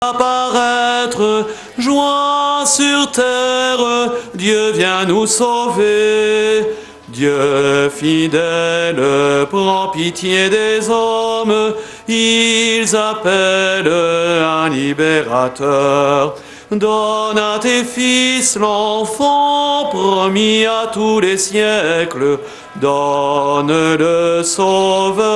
apparaître, joie sur terre, Dieu vient nous sauver. Dieu fidèle, prends pitié des hommes, ils appellent un libérateur. Donne à tes fils l'enfant promis à tous les siècles, donne le Sauveur.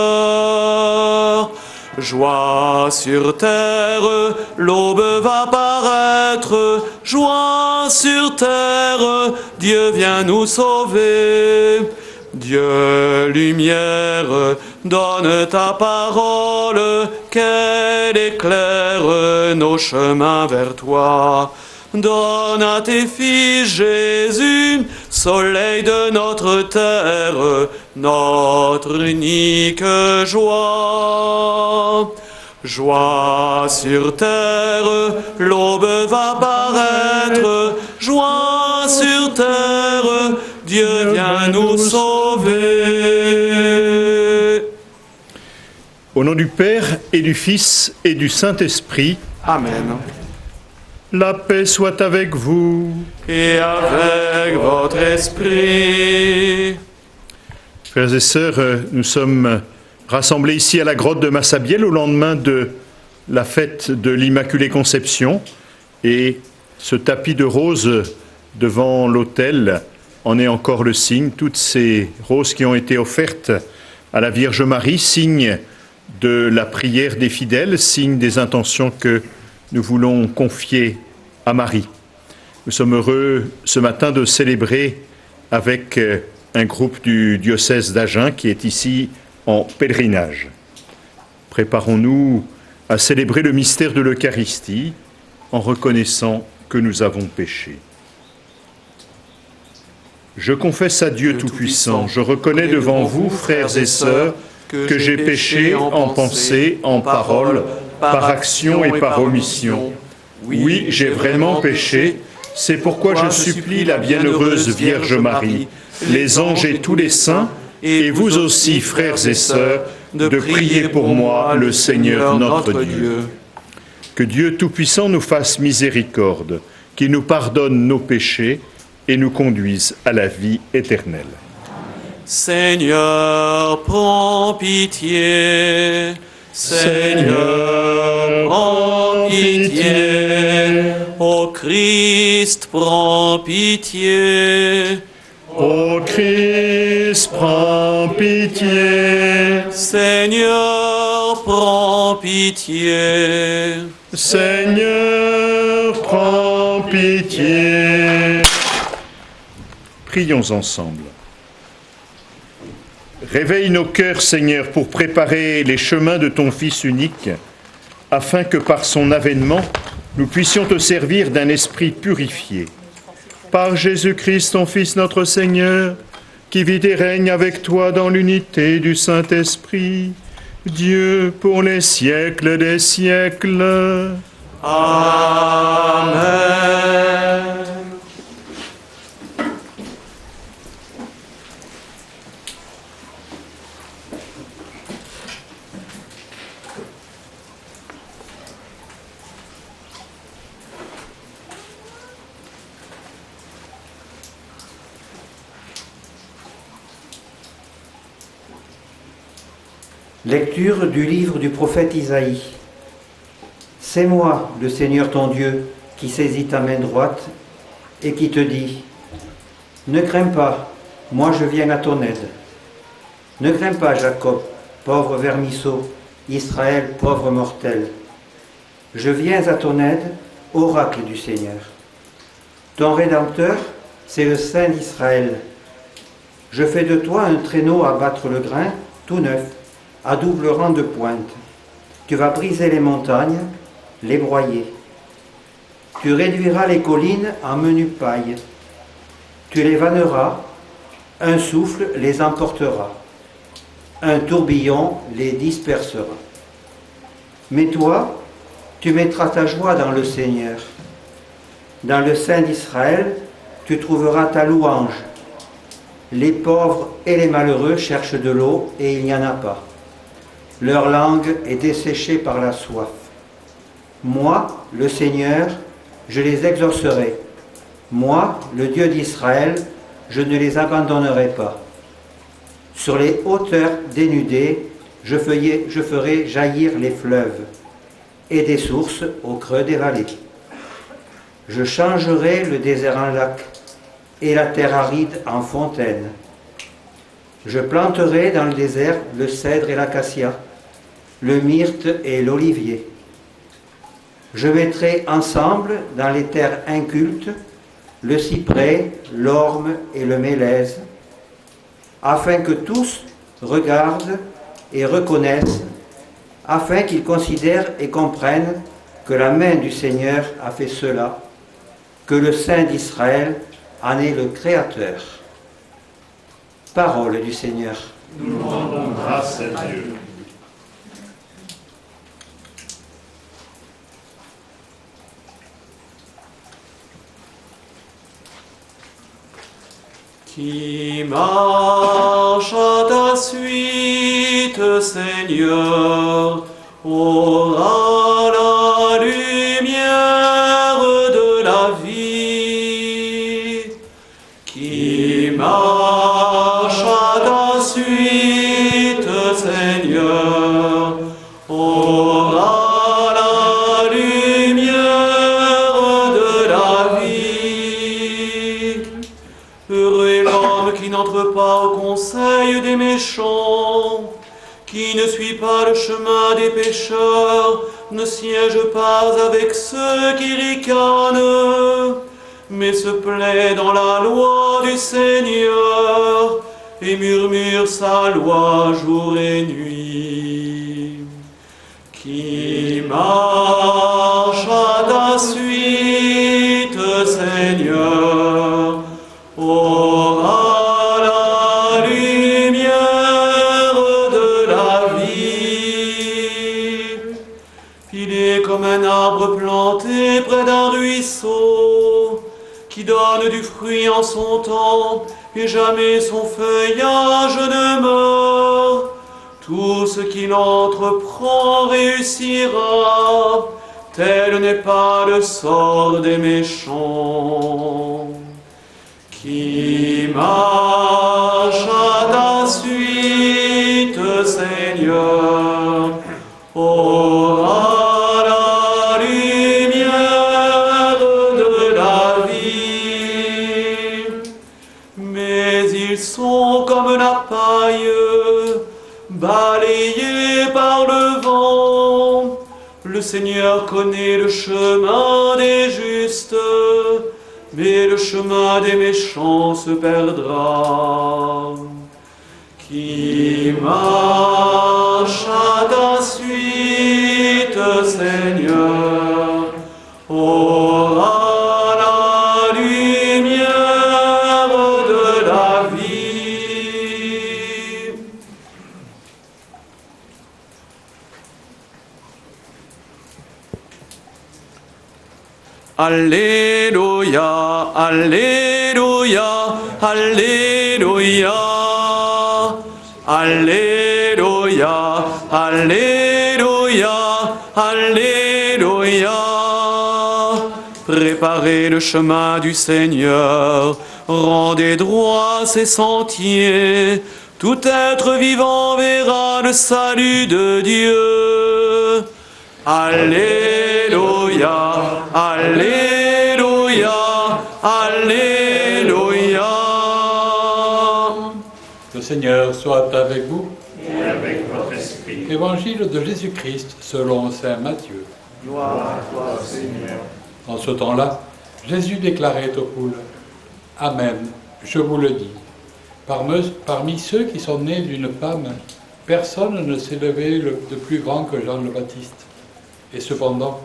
Joie sur terre, l'aube va paraître, joie sur terre, Dieu vient nous sauver. Dieu lumière, donne ta parole, qu'elle éclaire nos chemins vers toi. Donne à tes fils, Jésus, soleil de notre terre, notre unique joie. Joie sur terre, l'aube va paraître, joie sur terre, Dieu vient nous sauver. Au nom du Père et du Fils et du Saint-Esprit. Amen. La paix soit avec vous. Et avec votre esprit. Frères et sœurs, nous sommes rassemblés ici à la grotte de Massabielle au lendemain de la fête de l'Immaculée Conception. Et ce tapis de roses devant l'autel en est encore le signe. Toutes ces roses qui ont été offertes à la Vierge Marie, signe de la prière des fidèles, signe des intentions que nous voulons confier à Marie. Nous sommes heureux ce matin de célébrer avec un groupe du diocèse d'Agen qui est ici en pèlerinage. Préparons-nous à célébrer le mystère de l'Eucharistie en reconnaissant que nous avons péché. Je confesse à Dieu Tout-Puissant, je reconnais devant vous, frères et sœurs, que j'ai péché en pensée, en parole, par action et par omission. Oui, j'ai vraiment péché, c'est pourquoi je supplie la bienheureuse Vierge Marie, les anges et tous les saints, et vous aussi, frères et sœurs, de prier pour moi, le Seigneur notre Dieu. Que Dieu Tout-Puissant nous fasse miséricorde, qu'il nous pardonne nos péchés et nous conduise à la vie éternelle. Seigneur, prends pitié. Seigneur, prends pitié. Ô Christ, prends pitié. Ô Christ, prends pitié. Seigneur, prends pitié. Seigneur, prends pitié. Prions ensemble. Réveille nos cœurs, Seigneur, pour préparer les chemins de ton Fils unique, afin que par son avènement, nous puissions te servir d'un esprit purifié. Par Jésus-Christ, ton Fils notre Seigneur, qui vit et règne avec toi dans l'unité du Saint-Esprit, Dieu pour les siècles des siècles. Amen. Lecture du livre du prophète Isaïe. C'est moi, le Seigneur ton Dieu, qui saisis ta main droite et qui te dit : ne crains pas, moi je viens à ton aide. Ne crains pas, Jacob, pauvre vermisseau, Israël, pauvre mortel. Je viens à ton aide, oracle du Seigneur. Ton Rédempteur, c'est le Saint d'Israël. Je fais de toi un traîneau à battre le grain, tout neuf, à double rang de pointe. Tu vas briser les montagnes, les broyer. Tu réduiras les collines en menu paille. Tu les vanneras, un souffle les emportera. Un tourbillon les dispersera. Mais toi, tu mettras ta joie dans le Seigneur. Dans le Saint d'Israël, tu trouveras ta louange. Les pauvres et les malheureux cherchent de l'eau et il n'y en a pas. Leur langue est desséchée par la soif. Moi, le Seigneur, je les exaucerai. Moi, le Dieu d'Israël, je ne les abandonnerai pas. Sur les hauteurs dénudées, je ferai jaillir les fleuves et des sources au creux des vallées. Je changerai le désert en lac et la terre aride en fontaine. Je planterai dans le désert le cèdre et l'acacia, le myrte et l'olivier. Je mettrai ensemble dans les terres incultes le cyprès, l'orme et le mélèze, afin que tous regardent et reconnaissent, afin qu'ils considèrent et comprennent que la main du Seigneur a fait cela, que le Saint d'Israël en est le Créateur. Parole du Seigneur. Nous rendons grâce à Dieu. Qui marche à ta suite, Seigneur, aura la lumière de la vie. Qui marche à ta suite, Seigneur, aura la lumière de la vie. Heureux est l'homme qui n'entre pas au conseil des méchants, qui ne suit pas le chemin des pécheurs, ne siège pas avec ceux qui ricanent, mais se plaît dans la loi du Seigneur et murmure sa loi jour et nuit. Qui marche à ta suite, Seigneur, aura la lumière de la vie. Il est comme un arbre planté près d'un ruisseau, qui donne du fruit en son temps, et jamais son feuillage ne meurt. Tout ce qu'il entreprend réussira, tel n'est pas le sort des méchants. Qui marche à ta suite, Seigneur, aura la lumière de la vie. Mais ils sont comme la paille, balayés par le vent. Le Seigneur connaît le chemin des justes, mais le chemin des méchants se perdra. Qui marche à ta suite, Seigneur, aura la lumière de la vie. Alléluia, Alléluia, Alléluia, Alléluia, Alléluia, Alléluia. Préparez le chemin du Seigneur, rendez droit ses sentiers. Tout être vivant verra le salut de Dieu. Alléluia, Alléluia, Alléluia. Le Seigneur soit avec vous. Et avec votre esprit. Évangile de Jésus-Christ selon saint Matthieu. Gloire à toi, Seigneur. En ce temps-là, Jésus déclarait aux foules, « Amen, je vous le dis. Parmi ceux qui sont nés d'une femme, personne ne s'est levé de plus grand que Jean le Baptiste. Et cependant,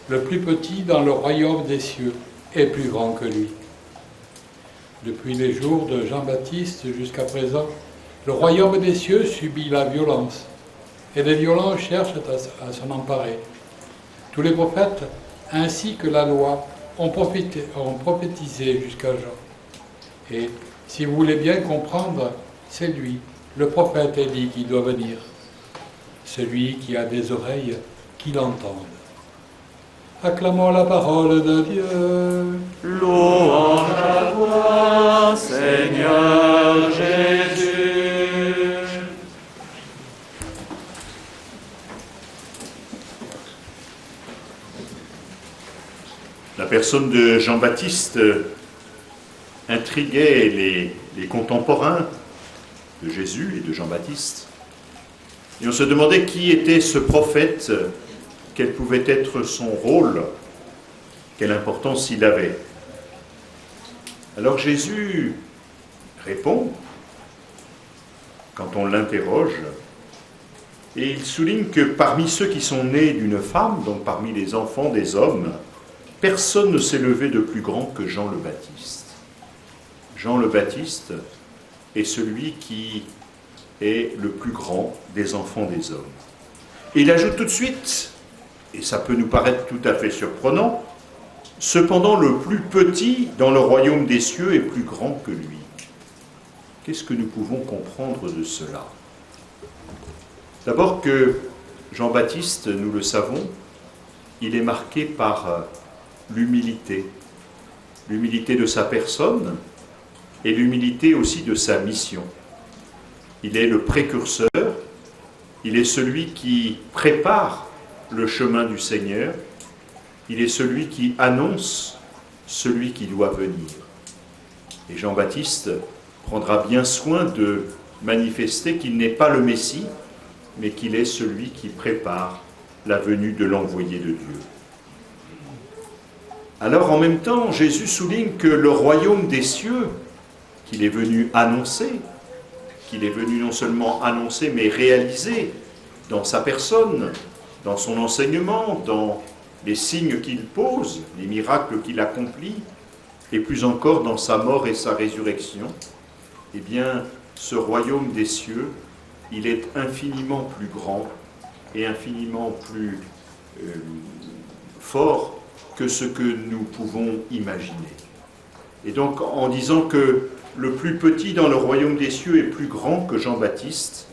le plus petit dans le royaume des cieux est plus grand que lui. Depuis les jours de Jean-Baptiste jusqu'à présent, le royaume des cieux subit la violence, et les violents cherchent à s'en emparer. Tous les prophètes, ainsi que la loi, ont prophétisé jusqu'à Jean. Et si vous voulez bien comprendre, c'est lui, le prophète Élie, qui doit venir. Celui qui a des oreilles, qu'il entende. Acclamons la parole de Dieu. Louange à toi, Seigneur Jésus. La personne de Jean-Baptiste intriguait les contemporains de Jésus et de Jean-Baptiste. Et on se demandait qui était ce prophète, quel pouvait être son rôle, quelle importance il avait. Alors Jésus répond, quand on l'interroge, et il souligne que parmi ceux qui sont nés d'une femme, donc parmi les enfants des hommes, personne ne s'est levé de plus grand que Jean le Baptiste. Jean le Baptiste est celui qui est le plus grand des enfants des hommes. Et il ajoute tout de suite, et ça peut nous paraître tout à fait surprenant, cependant le plus petit dans le royaume des cieux est plus grand que lui. Qu'est-ce que nous pouvons comprendre de cela? D'abord que Jean-Baptiste, nous le savons, il est marqué par l'humilité de sa personne et l'humilité aussi de sa mission. Il est le précurseur, il est celui qui prépare le chemin du Seigneur, il est celui qui annonce celui qui doit venir. Et Jean-Baptiste prendra bien soin de manifester qu'il n'est pas le Messie, mais qu'il est celui qui prépare la venue de l'envoyé de Dieu. Alors en même temps, Jésus souligne que le royaume des cieux, qu'il est venu annoncer, qu'il est venu non seulement annoncer, mais réaliser dans sa personne, dans son enseignement, dans les signes qu'il pose, les miracles qu'il accomplit, et plus encore dans sa mort et sa résurrection, eh bien, ce royaume des cieux, il est infiniment plus grand et infiniment plus fort que ce que nous pouvons imaginer. Et donc, en disant que le plus petit dans le royaume des cieux est plus grand que Jean-Baptiste,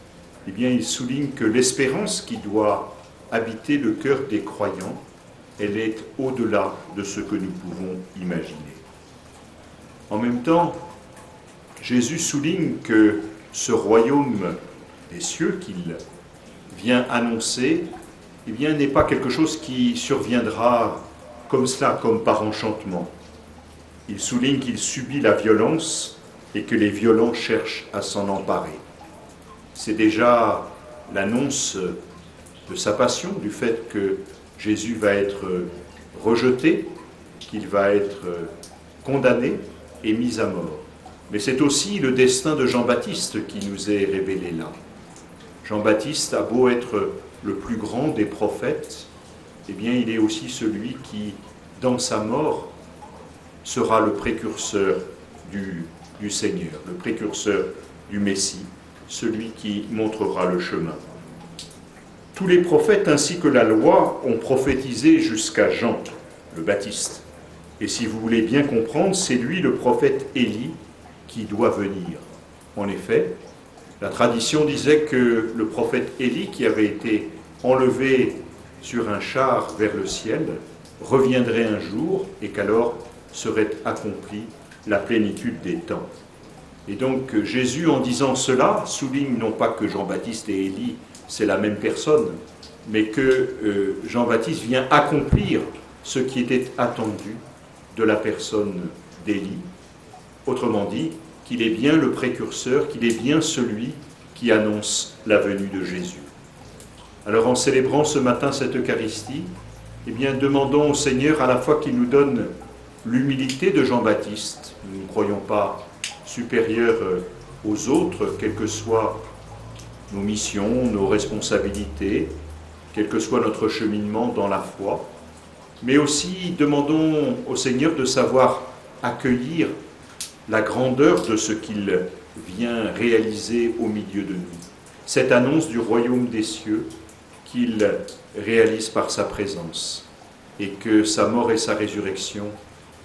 eh bien, il souligne que l'espérance qui doit habiter le cœur des croyants, elle est au-delà de ce que nous pouvons imaginer. En même temps, Jésus souligne que ce royaume des cieux qu'il vient annoncer, eh bien, n'est pas quelque chose qui surviendra comme cela, comme par enchantement. Il souligne qu'il subit la violence et que les violents cherchent à s'en emparer. C'est déjà l'annonce de sa passion, du fait que Jésus va être rejeté, qu'il va être condamné et mis à mort. Mais c'est aussi le destin de Jean-Baptiste qui nous est révélé là. Jean-Baptiste a beau être le plus grand des prophètes, eh bien il est aussi celui qui, dans sa mort, sera le précurseur du Seigneur, le précurseur du Messie, celui qui montrera le chemin. Tous les prophètes ainsi que la loi ont prophétisé jusqu'à Jean, le Baptiste. Et si vous voulez bien comprendre, c'est lui le prophète Élie qui doit venir. En effet, la tradition disait que le prophète Élie, qui avait été enlevé sur un char vers le ciel, reviendrait un jour et qu'alors serait accomplie la plénitude des temps. Et donc Jésus, en disant cela, souligne non pas que Jean-Baptiste et Élie, c'est la même personne, mais que Jean-Baptiste vient accomplir ce qui était attendu de la personne d'Élie. Autrement dit, qu'il est bien le précurseur, qu'il est bien celui qui annonce la venue de Jésus. Alors en célébrant ce matin cette Eucharistie, eh bien demandons au Seigneur à la fois qu'il nous donne l'humilité de Jean-Baptiste. Nous ne croyons pas supérieurs aux autres, quelles que soient nos missions, nos responsabilités, quel que soit notre cheminement dans la foi. Mais aussi demandons au Seigneur de savoir accueillir la grandeur de ce qu'il vient réaliser au milieu de nous. Cette annonce du royaume des cieux qu'il réalise par sa présence et que sa mort et sa résurrection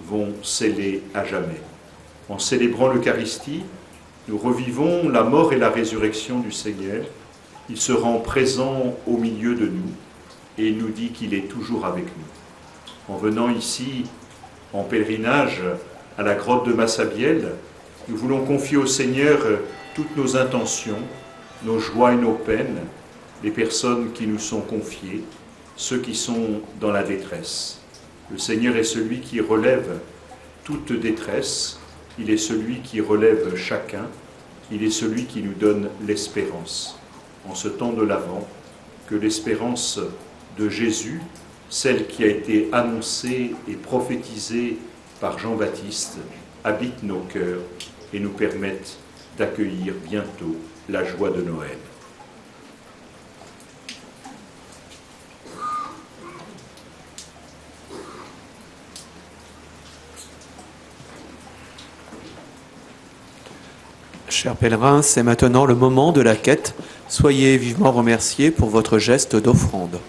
vont sceller à jamais. En célébrant l'Eucharistie, nous revivons la mort et la résurrection du Seigneur. Il se rend présent au milieu de nous et il nous dit qu'il est toujours avec nous. En venant ici en pèlerinage à la grotte de Massabielle, nous voulons confier au Seigneur toutes nos intentions, nos joies et nos peines, les personnes qui nous sont confiées, ceux qui sont dans la détresse. Le Seigneur est celui qui relève toute détresse, il est celui qui relève chacun, il est celui qui nous donne l'espérance. En ce temps de l'Avent, que l'espérance de Jésus, celle qui a été annoncée et prophétisée par Jean-Baptiste, habite nos cœurs et nous permette d'accueillir bientôt la joie de Noël. Chers pèlerins, c'est maintenant le moment de la quête. Soyez vivement remerciés pour votre geste d'offrande.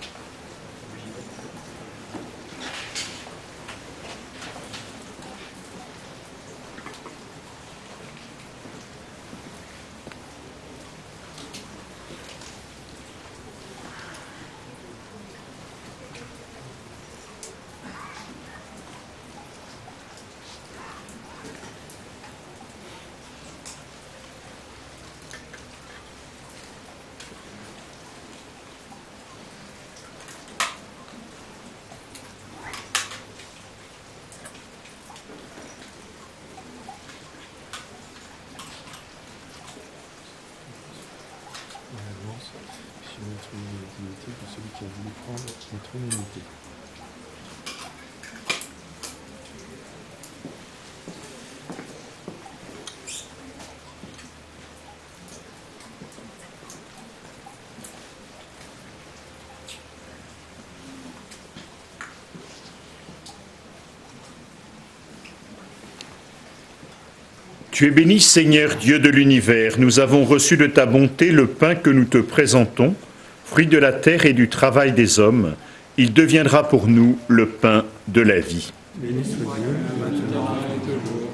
Tu es béni, Seigneur, Dieu de l'univers. Nous avons reçu de ta bonté le pain que nous te présentons, fruit de la terre et du travail des hommes. Il deviendra pour nous le pain de la vie. Béni soit Dieu, maintenant et toujours.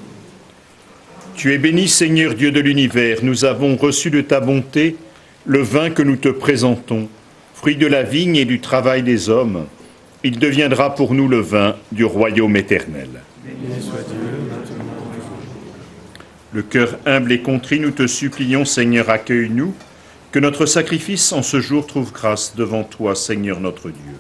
Tu es béni, Seigneur, Dieu de l'univers. Nous avons reçu de ta bonté le vin que nous te présentons, fruit de la vigne et du travail des hommes. Il deviendra pour nous le vin du royaume éternel. Béni soit Dieu, maintenant et toujours. Le cœur humble et contrit, nous te supplions, Seigneur, accueille-nous, que notre sacrifice en ce jour trouve grâce devant toi, Seigneur notre Dieu.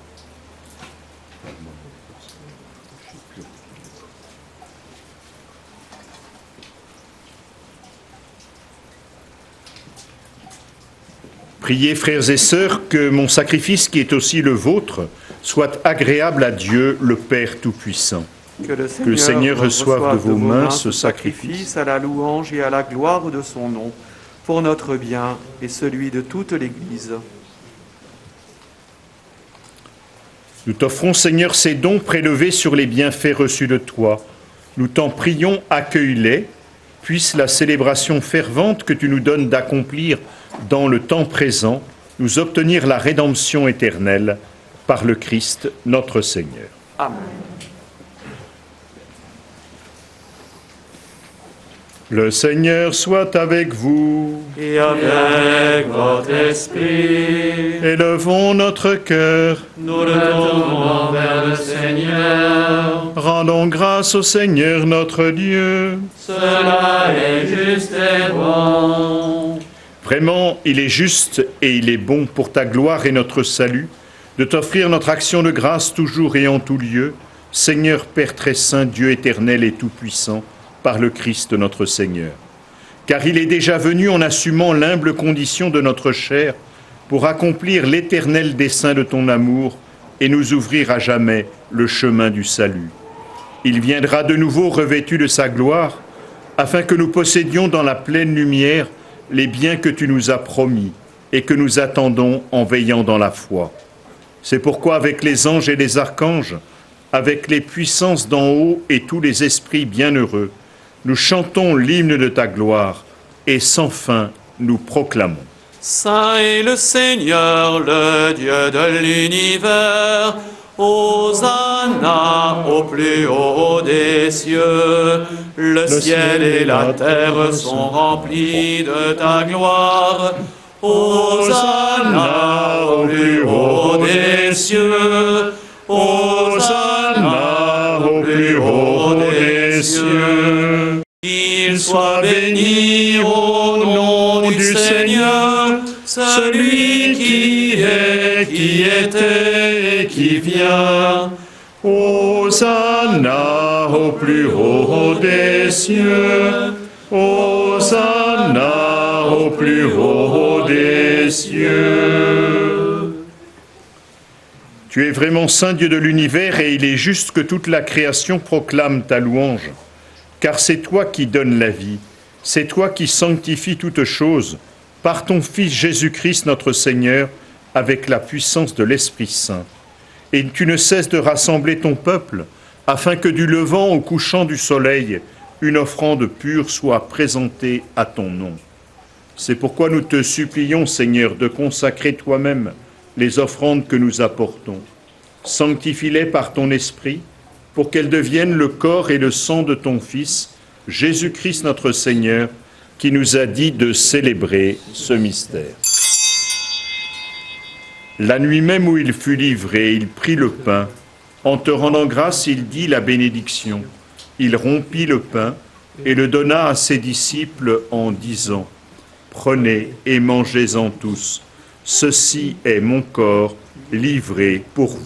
Priez, frères et sœurs, que mon sacrifice, qui est aussi le vôtre, soit agréable à Dieu, le Père Tout-Puissant. Que le Seigneur reçoive de vos mains ce sacrifice à la louange et à la gloire de son nom, pour notre bien et celui de toute l'Église. Nous t'offrons, Seigneur, ces dons prélevés sur les bienfaits reçus de toi. Nous t'en prions, accueille-les. Puisse la célébration fervente que tu nous donnes d'accomplir dans le temps présent nous obtenir la rédemption éternelle par le Christ notre Seigneur. Amen. Le Seigneur soit avec vous. Et avec votre esprit, Élevons notre cœur. nous le tournons vers le Seigneur. Rendons grâce au Seigneur notre Dieu. Cela est juste et bon. Vraiment, il est juste et il est bon pour ta gloire et notre salut de t'offrir notre action de grâce toujours et en tout lieu, Seigneur Père très saint, Dieu éternel et tout-puissant, par le Christ notre Seigneur. Car il est déjà venu en assumant l'humble condition de notre chair pour accomplir l'éternel dessein de ton amour et nous ouvrir à jamais le chemin du salut. Il viendra de nouveau revêtu de sa gloire, afin que nous possédions dans la pleine lumière les biens que tu nous as promis et que nous attendons en veillant dans la foi. C'est pourquoi avec les anges et les archanges, avec les puissances d'en haut et tous les esprits bienheureux, nous chantons l'hymne de ta gloire et sans fin nous proclamons. Saint est le Seigneur, le Dieu de l'univers. Hosanna au plus haut des cieux. Le ciel et la terre sont remplis de ta gloire. Hosanna au plus haut des cieux. Hosanna Sois béni au nom du Seigneur, celui qui est, qui était et qui vient. Hosanna au plus haut des cieux. Hosanna au plus haut des cieux. Tu es vraiment saint Dieu de l'univers et il est juste que toute la création proclame ta louange. Car c'est toi qui donnes la vie, c'est toi qui sanctifies toutes choses, par ton Fils Jésus-Christ notre Seigneur, avec la puissance de l'Esprit Saint. Et tu ne cesses de rassembler ton peuple, afin que du levant au couchant du soleil, une offrande pure soit présentée à ton nom. C'est pourquoi nous te supplions, Seigneur, de consacrer toi-même les offrandes que nous apportons. Sanctifie-les par ton Esprit, pour qu'elles deviennent le corps et le sang de ton Fils, Jésus-Christ notre Seigneur, qui nous a dit de célébrer ce mystère. La nuit même où il fut livré, il prit le pain. En te rendant grâce, il dit la bénédiction. Il rompit le pain et le donna à ses disciples en disant « Prenez et mangez-en tous. Ceci est mon corps livré pour vous. »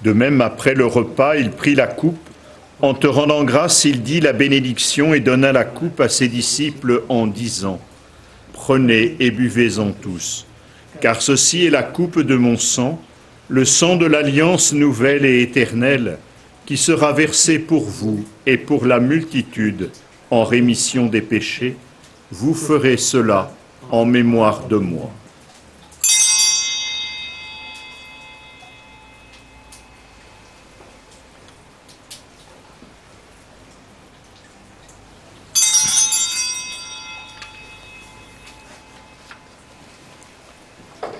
De même, après le repas, il prit la coupe. En te rendant grâce, il dit la bénédiction et donna la coupe à ses disciples en disant « Prenez et buvez-en tous, car ceci est la coupe de mon sang, le sang de l'alliance nouvelle et éternelle, qui sera versé pour vous et pour la multitude en rémission des péchés. Vous ferez cela en mémoire de moi. »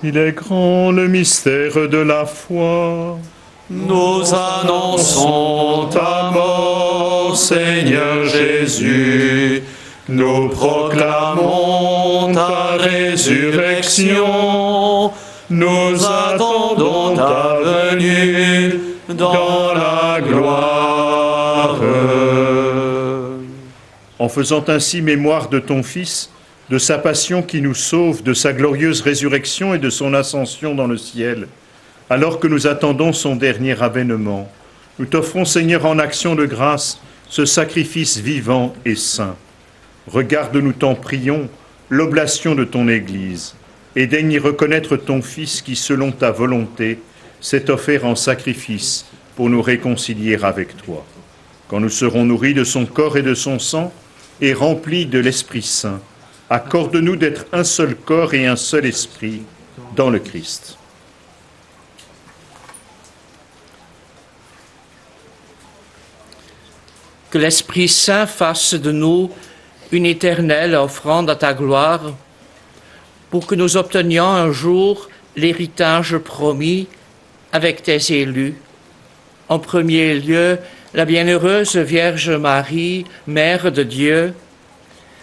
Il est grand le mystère de la foi. Nous annonçons ta mort, Seigneur Jésus. Nous proclamons ta résurrection. Nous attendons ta venue dans la gloire. En faisant ainsi mémoire de ton Fils, de sa passion qui nous sauve, de sa glorieuse résurrection et de son ascension dans le ciel, alors que nous attendons son dernier avènement, nous t'offrons, Seigneur, en action de grâce, ce sacrifice vivant et saint. Regarde, nous t'en prions, l'oblation de ton Église, et daigne y reconnaître ton Fils qui, selon ta volonté, s'est offert en sacrifice pour nous réconcilier avec toi. Quand nous serons nourris de son corps et de son sang, et remplis de l'Esprit Saint, accorde-nous d'être un seul corps et un seul esprit dans le Christ. Que l'Esprit Saint fasse de nous une éternelle offrande à ta gloire, pour que nous obtenions un jour l'héritage promis avec tes élus. En premier lieu, la bienheureuse Vierge Marie, Mère de Dieu,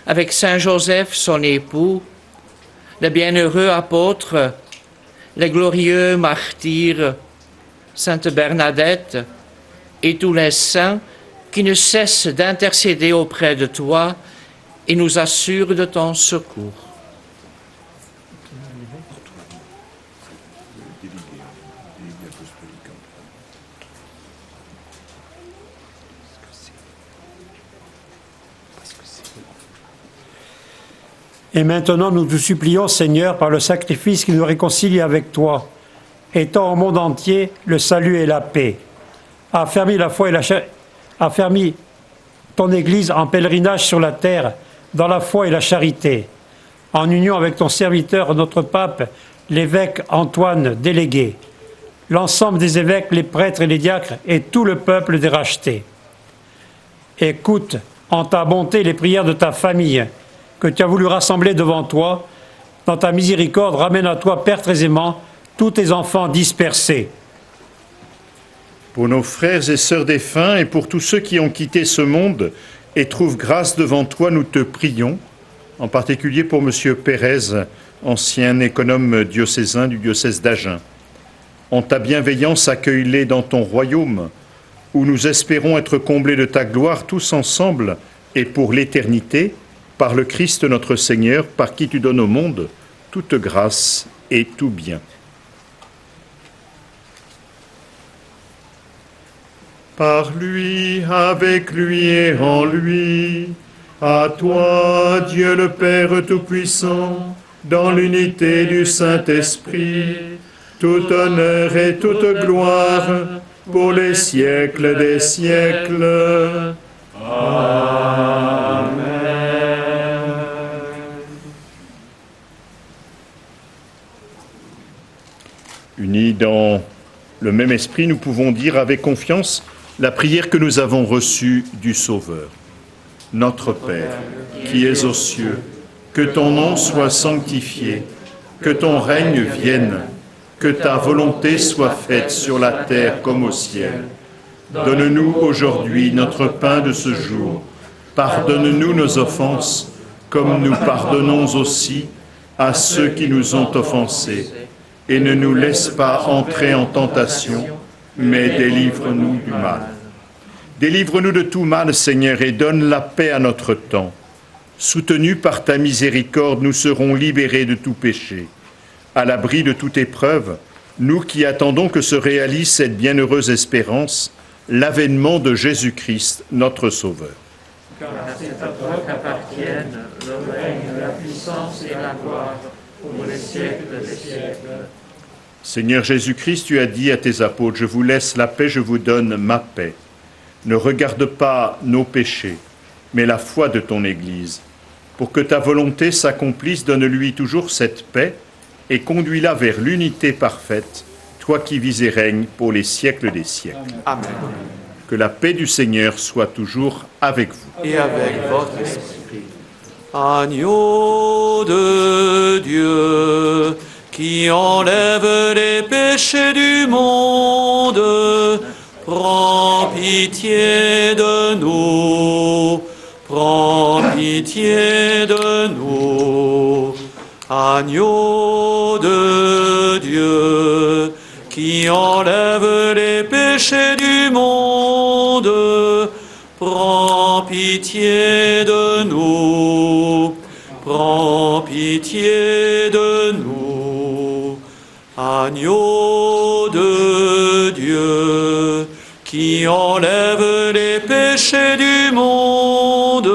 avec Saint Joseph, son époux, les bienheureux apôtres, les glorieux martyrs, Sainte Bernadette et tous les saints qui ne cessent d'intercéder auprès de toi et nous assurent de ton secours. Et maintenant, nous te supplions, Seigneur, par le sacrifice qui nous réconcilie avec toi, étends au monde entier le salut et la paix. Affermis la foi et affermis ton Église en pèlerinage sur la terre, dans la foi et la charité, en union avec ton serviteur, notre pape, l'évêque Antoine délégué, l'ensemble des évêques, les prêtres et les diacres et tout le peuple des rachetés. Écoute en ta bonté les prières de ta famille, que tu as voulu rassembler devant toi. Dans ta miséricorde, ramène à toi, Père très aimant, tous tes enfants dispersés. Pour nos frères et sœurs défunts et pour tous ceux qui ont quitté ce monde et trouvent grâce devant toi, nous te prions, en particulier pour M. Pérez, ancien économe diocésain du diocèse d'Agen. En ta bienveillance, accueille-les dans ton royaume, où nous espérons être comblés de ta gloire tous ensemble et pour l'éternité, par le Christ notre Seigneur, par qui tu donnes au monde toute grâce et tout bien. Par lui, avec lui et en lui, à toi, Dieu le Père Tout-Puissant, dans l'unité du Saint-Esprit, tout honneur et toute gloire pour les siècles des siècles. Amen. Unis dans le même esprit, nous pouvons dire avec confiance la prière que nous avons reçue du Sauveur. Notre Père, qui es aux cieux, que ton nom soit sanctifié, que ton règne vienne, que ta volonté soit faite sur la terre comme au ciel. Donne-nous aujourd'hui notre pain de ce jour. Pardonne-nous nos offenses, comme nous pardonnons aussi à ceux qui nous ont offensés. Et ne nous laisse pas entrer en tentation, mais délivre-nous du mal. Délivre-nous de tout mal, Seigneur, et donne la paix à notre temps. Soutenus par ta miséricorde, nous serons libérés de tout péché. À l'abri de toute épreuve, nous qui attendons que se réalise cette bienheureuse espérance, l'avènement de Jésus-Christ, notre Sauveur. Car c'est à toi qu'appartiennent le règne, la puissance et la gloire pour les siècles des siècles. Seigneur Jésus-Christ, tu as dit à tes apôtres, « Je vous laisse la paix, je vous donne ma paix. Ne regarde pas nos péchés, mais la foi de ton Église. Pour que ta volonté s'accomplisse, donne-lui toujours cette paix et conduis-la vers l'unité parfaite, toi qui vis et règnes pour les siècles des siècles. Amen. Que la paix du Seigneur soit toujours avec vous. Et avec votre esprit. Agneau de Dieu, qui enlève les péchés du monde, prends pitié de nous, prends pitié de nous. Agneau de Dieu, qui enlève les péchés du monde, prends pitié de nous, prends pitié de nous. Agneau de Dieu, qui enlève les péchés du monde,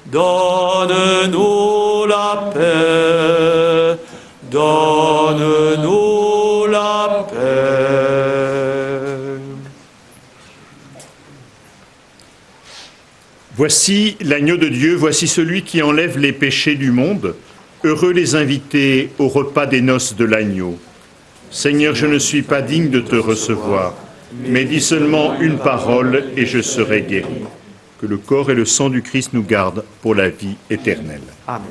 donne-nous la paix, donne-nous la paix. Voici l'agneau de Dieu, voici celui qui enlève les péchés du monde. Heureux les invités au repas des noces de l'agneau. Seigneur, je ne suis pas digne de te recevoir, mais dis seulement une parole et je serai guéri. Que le corps et le sang du Christ nous gardent pour la vie éternelle. Amen.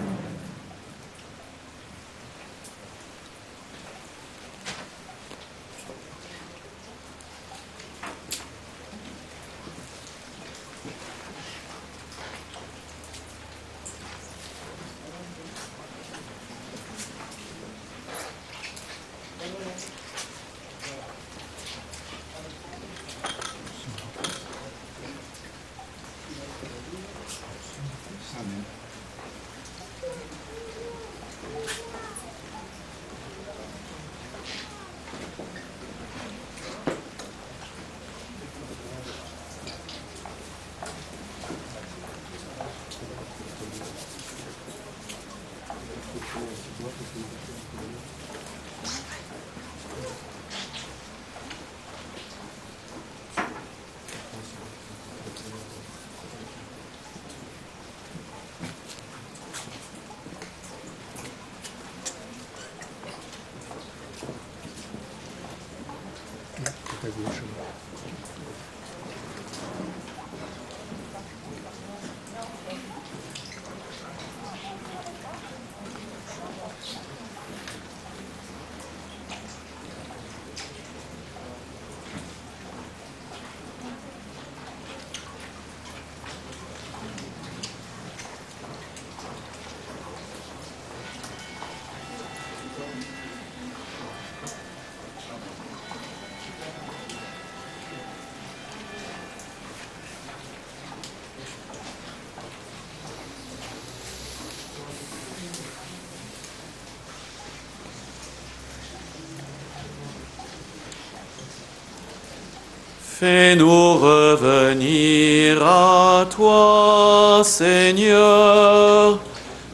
Fais-nous revenir à toi, Seigneur,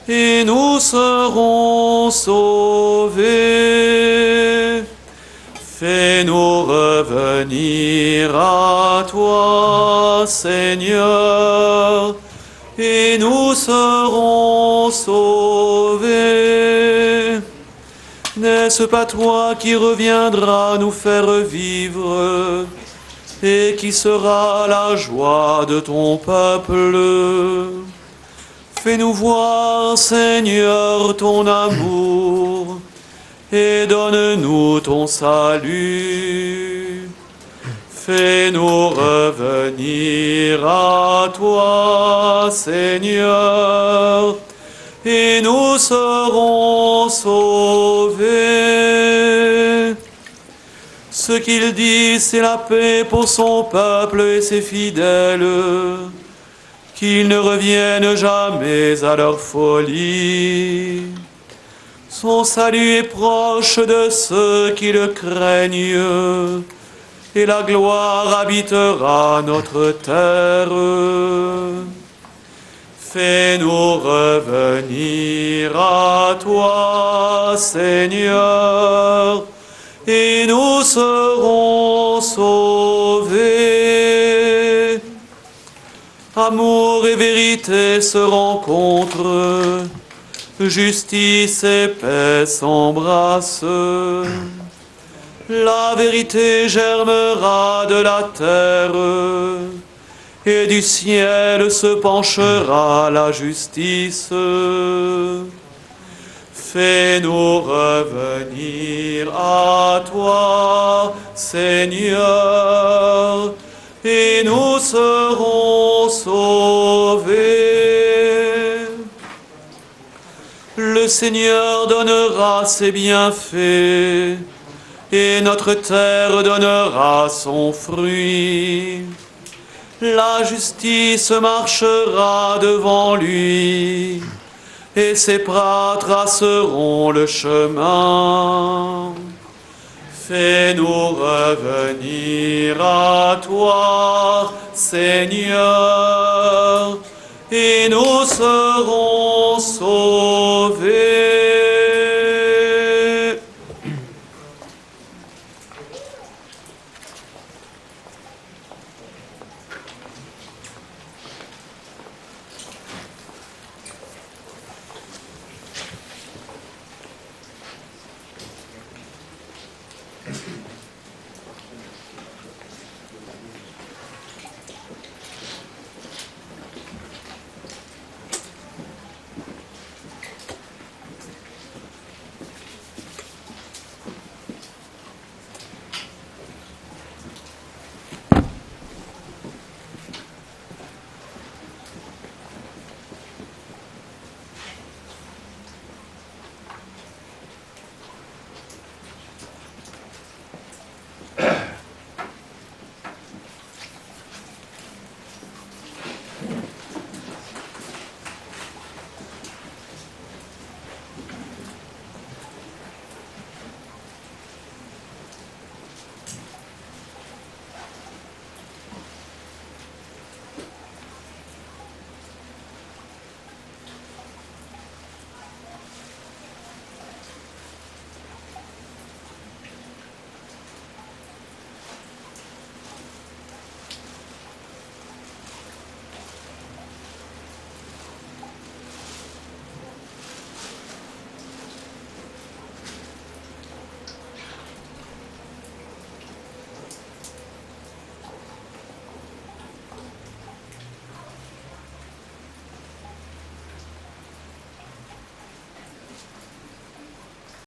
et nous serons sauvés. Fais-nous revenir à toi, Seigneur, et nous serons sauvés. N'est-ce pas toi qui reviendras nous faire vivre et qui sera la joie de ton peuple? Fais-nous voir, Seigneur, ton amour et donne-nous ton salut. Fais-nous revenir à toi, Seigneur, et nous serons sauvés. Ce qu'il dit, c'est la paix pour son peuple et ses fidèles, qu'ils ne reviennent jamais à leur folie. Son salut est proche de ceux qui le craignent, et la gloire habitera notre terre. Fais-nous revenir à toi, Seigneur, et nous serons sauvés. Amour et vérité se rencontrent, justice et paix s'embrassent. La vérité germera de la terre, et du ciel se penchera la justice. Fais-nous revenir à toi, Seigneur, et nous serons sauvés. Le Seigneur donnera ses bienfaits, et notre terre donnera son fruit. La justice marchera devant lui, et ses pas traceront le chemin. Fais-nous revenir à toi, Seigneur, et nous serons sauvés.